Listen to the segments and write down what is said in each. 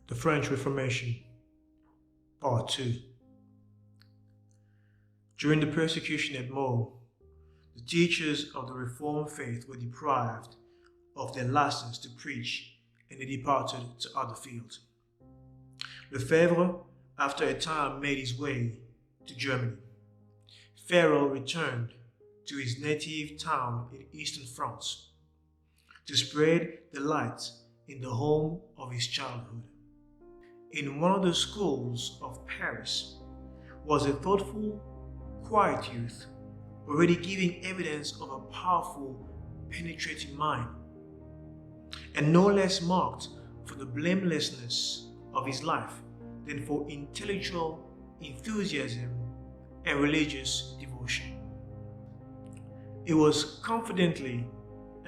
The French Reformation, Part 2. During the persecution at Meaux, the teachers of the Reformed faith were deprived of their license to preach, and they departed to other fields. Lefebvre, after a time, made his way to Germany. Farel returned to his native town in eastern France to spread the light in the home of his childhood. In one of the schools of Paris was a thoughtful, quiet youth, already giving evidence of a powerful, penetrating mind, and no less marked for the blamelessness of his life than for intellectual enthusiasm and religious devotion. It was confidently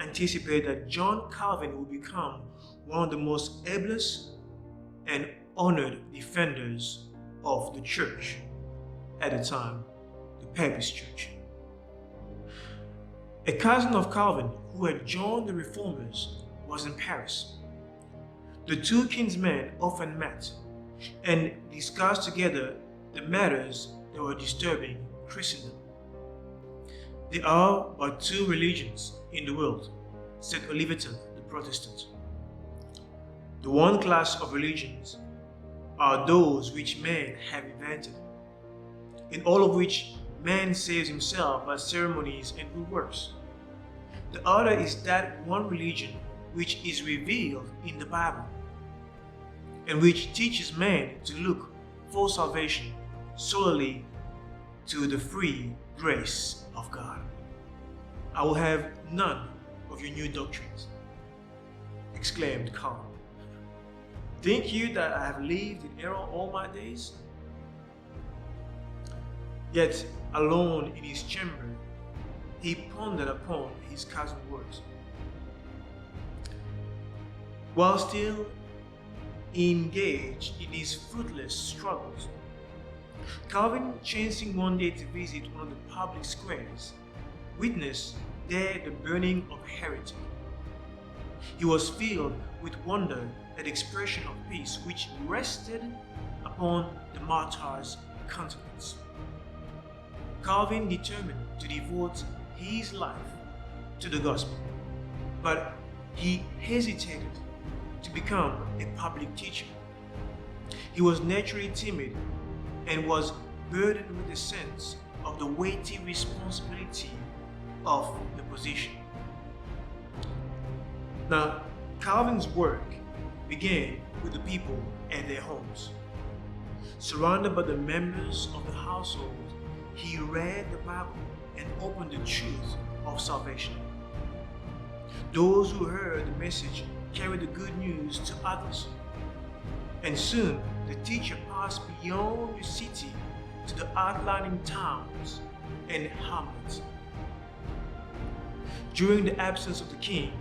anticipated that John Calvin would become one of the most ablest and honored defenders of the church at the time, the Papist Church. A cousin of Calvin who had joined the Reformers was in Paris. The two kinsmen often met and discussed together the matters that were disturbing Christendom. There are but two religions in the world, said Olivetan, the Protestant. The one class of religions are those which man have invented, in all of which man saves himself by ceremonies and good works. The other is that one religion which is revealed in the Bible, and which teaches man to look for salvation solely to the free grace of God. I will have none of your new doctrines, exclaimed Calvin. Think you that I have lived in error all my days? Yet, alone in his chamber, he pondered upon his cousin's words. While still engaged in his fruitless struggles, Calvin, chancing one day to visit one of the public squares, witnessed there the burning of a heretic. He was filled with wonder at the expression of peace which rested upon the martyr's countenance. Calvin determined to devote his life to the gospel, but he hesitated to become a public teacher. He was naturally timid and was burdened with a sense of the weighty responsibility of the position. Now, Calvin's work began with the people at their homes. Surrounded by the members of the household, he read the Bible and opened the truth of salvation. Those who heard the message carried the good news to others, and soon the teacher passed beyond the city to the outlying towns and hamlets. During the absence of the king,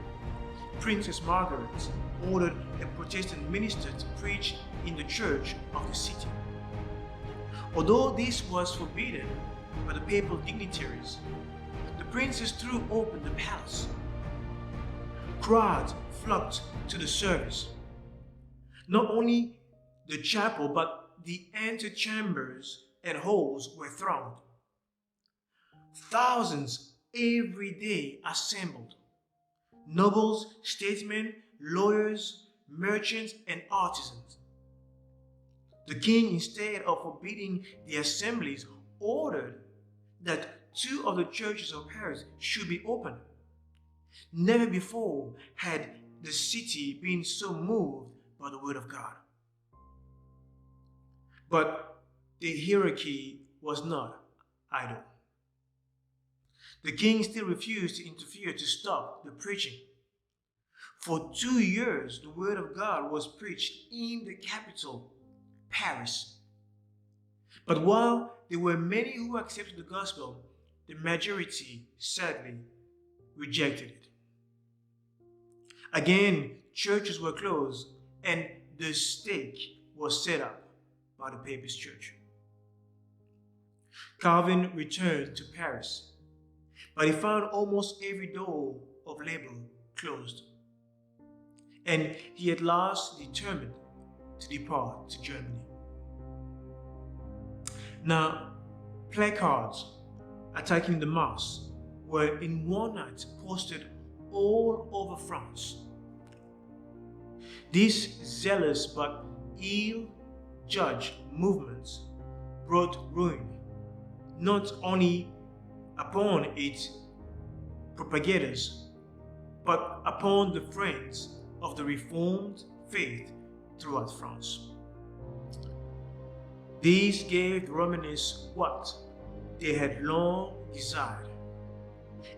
Princess Margaret ordered a Protestant minister to preach in the church of the city. Although this was forbidden by the papal dignitaries, the princess threw open the palace. Crowds flocked to the service. Not only the chapel, but the antechambers and halls were thronged. Thousands every day assembled. Nobles, statesmen, lawyers, merchants, and artisans. The king, instead of forbidding the assemblies, ordered that two of the churches of Paris should be opened. Never before had the city been so moved by the word of God. But the hierarchy was not idle. The king still refused to interfere to stop the preaching. For 2 years, the word of God was preached in the capital, Paris. But while there were many who accepted the gospel, the majority sadly rejected it. Again, churches were closed and the stake was set up by the Papist Church. Calvin returned to Paris, but he found almost every door of labor closed. And he at last determined to depart to Germany. Now, placards attacking the Mass were in one night posted all over France. These zealous but ill-judged movements brought ruin not only upon its propagators, but upon the friends of the Reformed faith throughout France. These gave the Romanists what they had long desired: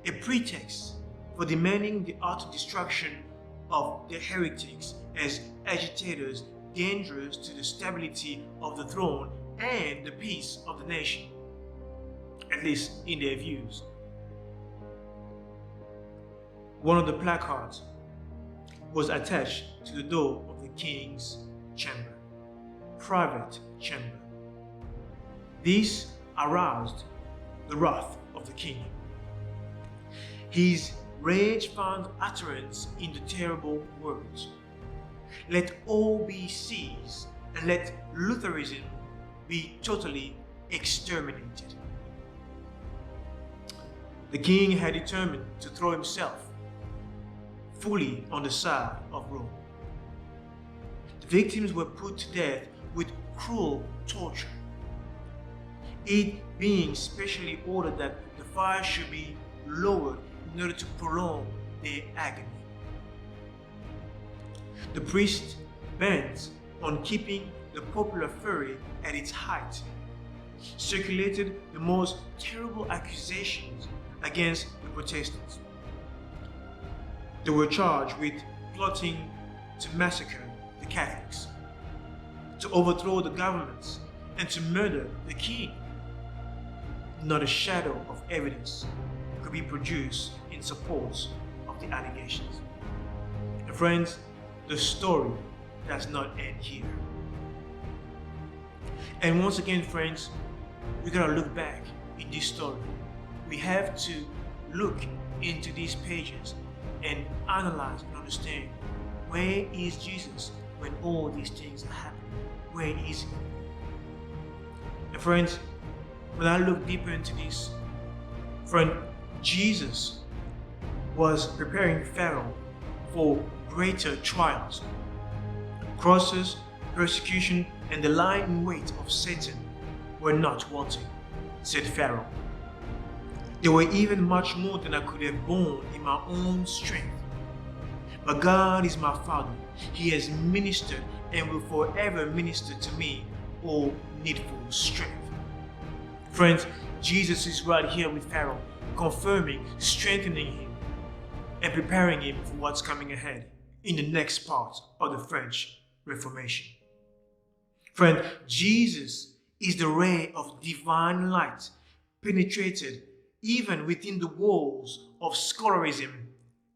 a pretext for demanding the utter destruction of the heretics as agitators dangerous to the stability of the throne and the peace of the nation, at least in their views. One of the placards was attached to the door of the king's chamber, private chamber. This aroused the wrath of the king. His rage found utterance in the terrible words, "Let all be seized, and let Lutheranism be totally exterminated." The king had determined to throw himself fully on the side of Rome. The victims were put to death with cruel torture, it being specially ordered that the fire should be lowered in order to prolong their agony. The priest, bent on keeping the popular fury at its height, circulated the most terrible accusations against the Protestants. They were charged with plotting to massacre the Catholics, to overthrow the governments, and to murder the king. Not a shadow of evidence could be produced in support of the allegations. And friends, the story does not end here. And once again, friends, we gotta look back in this story. We have to look into these pages and analyze and understand, where is Jesus when all these things are happening? Where is he? And friends, when I look deeper into this, friend, Jesus was preparing Pharaoh for greater trials. Crosses, persecution, and the lying weight of Satan were not wanting, said Pharaoh. They were even much more than I could have borne in my own strength. But God is my Father. He has ministered and will forever minister to me all needful strength. Friends, Jesus is right here with Pharaoh, confirming, strengthening him, and preparing him for what's coming ahead in the next part of the French Reformation. Friend, Jesus is the ray of divine light, penetrated even within the walls of scholarism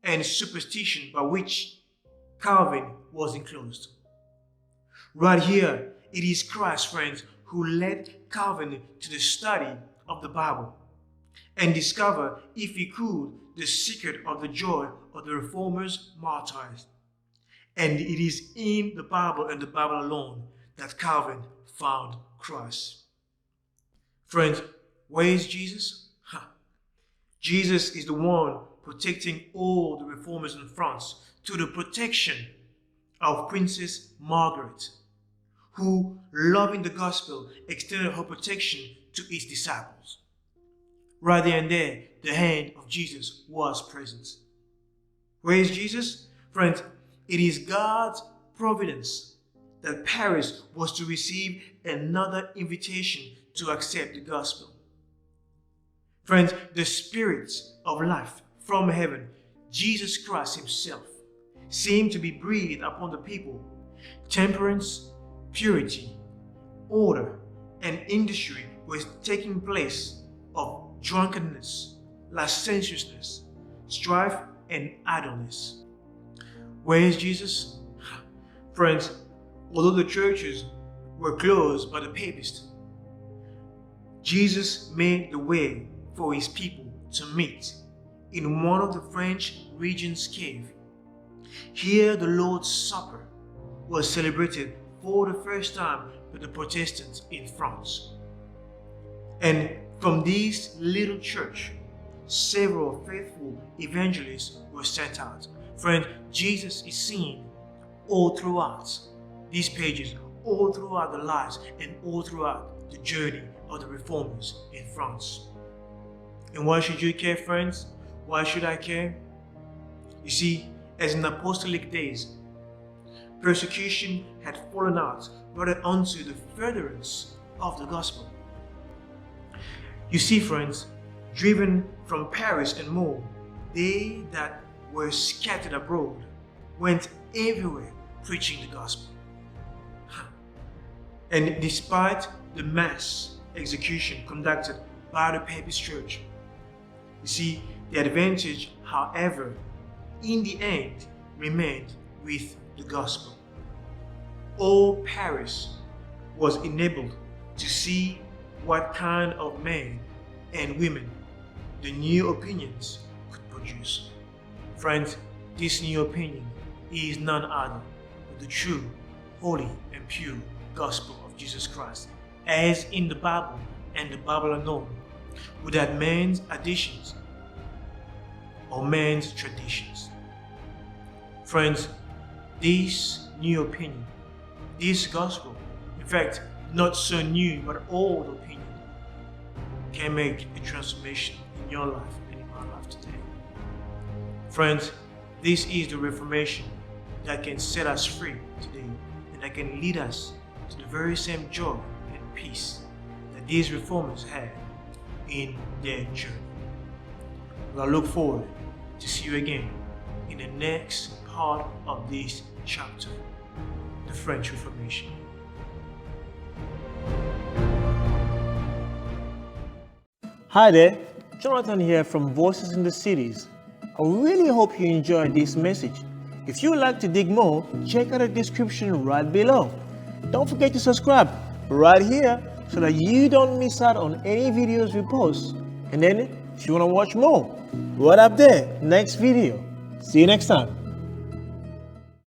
and superstition by which Calvin was enclosed. Right here, it is Christ, friends, who led Calvin to the study of the Bible and discover, if he could, the secret of the joy of the Reformers' martyrs. And it is in the Bible and the Bible alone that Calvin found Christ. Friends, where is Jesus? Jesus is the one protecting all the reformers in France through the protection of Princess Margaret, who, loving the gospel, extended her protection to its disciples. Right there and there, the hand of Jesus was present. Where is Jesus? Friends, it is God's providence that Paris was to receive another invitation to accept the gospel. Friends, the Spirit of life from heaven, Jesus Christ himself, seemed to be breathed upon the people. Temperance, purity, order, and industry was taking place of drunkenness, licentiousness, strife, and idleness. Where is Jesus? Friends, although the churches were closed by the papists, Jesus made the way for his people to meet in one of the French region's cave. Here the Lord's Supper was celebrated for the first time with the Protestants in France. And from this little church, several faithful evangelists were sent out. Friend, Jesus is seen all throughout these pages, all throughout the lives, and all throughout the journey of the reformers in France. And why should you care, friends? Why should I care? You see, as in apostolic days, persecution had fallen out rather unto the furtherance of the gospel. You see, friends, driven from Paris and more, they that were scattered abroad went everywhere preaching the gospel. And despite the mass execution conducted by the Papist Church, you see, the advantage, however, in the end remained with the gospel. All Paris was enabled to see what kind of men and women the new opinions could produce. Friends, this new opinion is none other but the true, holy, and pure gospel of Jesus Christ, as in the Bible and the Bible alone, without man's additions or man's traditions. Friends, this new opinion, this gospel, in fact, not so new but old opinion, can make a transformation in your life and in my life today. Friends, this is the Reformation that can set us free today and that can lead us to the very same joy and peace that these reformers had in their journey. Well, I look forward to see you again in the next part of this chapter, the French Reformation. Hi there, Jonathan here from Voices in the Cities. I really hope you enjoyed this message. If you would like to dig more, check out the description right below. Don't forget to subscribe right here so that you don't miss out on any videos we post. And then, if you want to watch more, right up there, next video. See you next time.